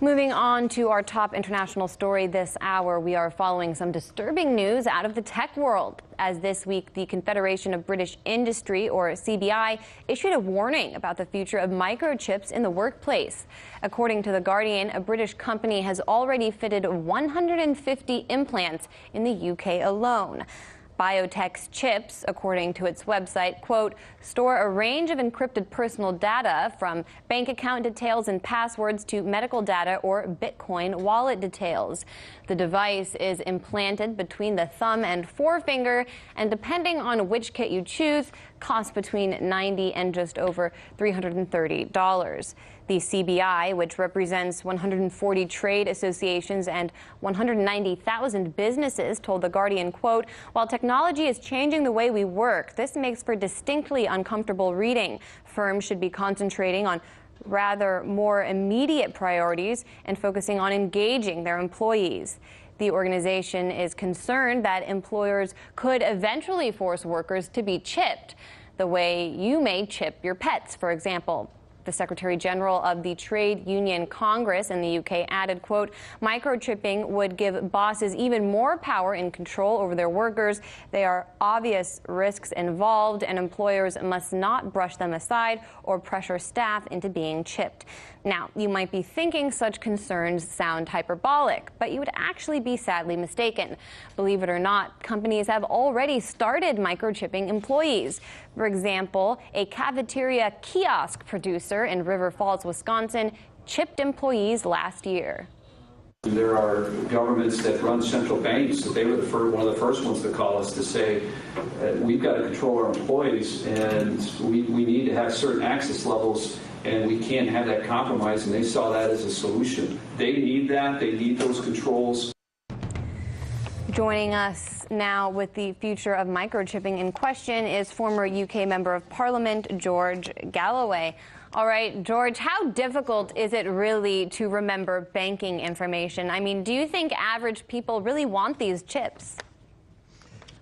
Moving on to our top international story this hour, we are following some disturbing news out of the tech world, as this week the Confederation of British Industry, or CBI, issued a warning about the future of microchips in the workplace. According to The Guardian, a British company has already fitted 150 implants in the UK alone. Biotech's chips, according to its website, quote, store a range of encrypted personal data from bank account details and passwords to medical data or Bitcoin wallet details. The device is implanted between the thumb and forefinger, and depending on which kit you choose, costs between $90 and just over $330. The CBI, which represents 140 trade associations and 190,000 businesses, told The Guardian, quote, while technology is changing the way we work, this makes for distinctly uncomfortable reading. Firms should be concentrating on rather more immediate priorities and focusing on engaging their employees. The organization is concerned that employers could eventually force workers to be chipped, the way you may chip your pets, for example. The Secretary General of the Trade Union Congress in the UK added, quote, microchipping would give bosses even more power and control over their workers. There are obvious risks involved, and employers must not brush them aside or pressure staff into being chipped. Now, you might be thinking such concerns sound hyperbolic, but you would actually be sadly mistaken. Believe it or not, companies have already started microchipping employees. For example, a cafeteria kiosk producer in River Falls, Wisconsin, chipped employees last year. There are governments that run central banks that they were one of the first ones to call us to say, we've got to control our employees, and we need to have certain access levels, and we can't have that compromise, and they saw that as a solution. They need that. They need those controls. Joining us now with the future of microchipping in question is former UK Member of Parliament George Galloway. All right, George, how difficult is it really to remember banking information? I mean, do you think average people really want these chips?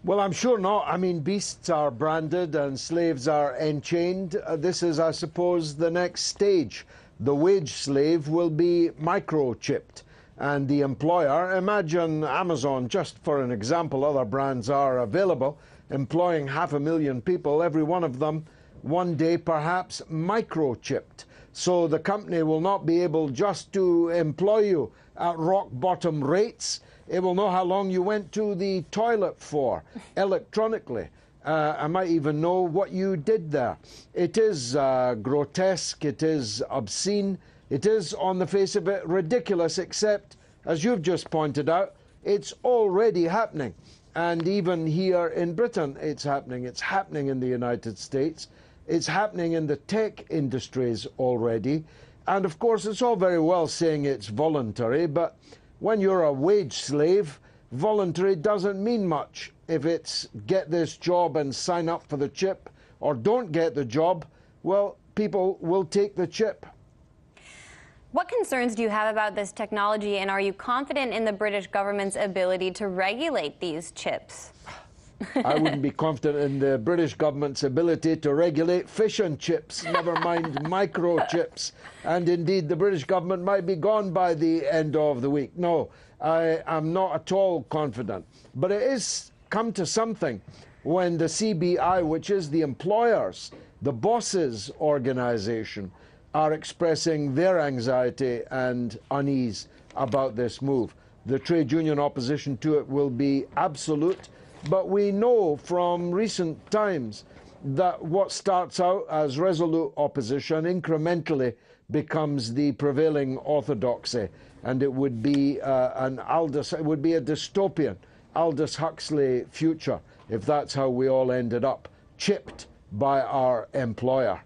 Well, I'm sure not. I mean, beasts are branded and slaves are enchained. This is, I suppose, the next stage. The wage slave will be microchipped. And the employer, imagine Amazon, just for an example, other brands are available, employing 500,000 people, every one of them one day perhaps microchipped. So the company will not be able just to employ you at rock bottom rates. It will know how long you went to the toilet for electronically. I might even know what you did there. It is grotesque, it is obscene, it is, on the face of it, ridiculous, except, as you've just pointed out, it's already happening. And even here in Britain, it's happening. It's happening in the United States. It's happening in the tech industries already. And of course, it's all very well saying it's voluntary, but when you're a wage slave, voluntary doesn't mean much. If it's get this job and sign up for the chip, or don't get the job, well, people will take the chip. What concerns do you have about this technology, and are you confident in the British government's ability to regulate these chips? I wouldn't be confident in the British government's ability to regulate fish and chips, never mind microchips. And indeed, the British government might be gone by the end of the week. No, I am not at all confident. But it is come to something when the CBI, which is the employers, the bosses' organisation, are expressing their anxiety and unease about this move. The trade union opposition to it will be absolute, but we know from recent times that what starts out as resolute opposition incrementally becomes the prevailing orthodoxy, and it would be a dystopian Aldous Huxley future if that's how we all ended up, chipped by our employer.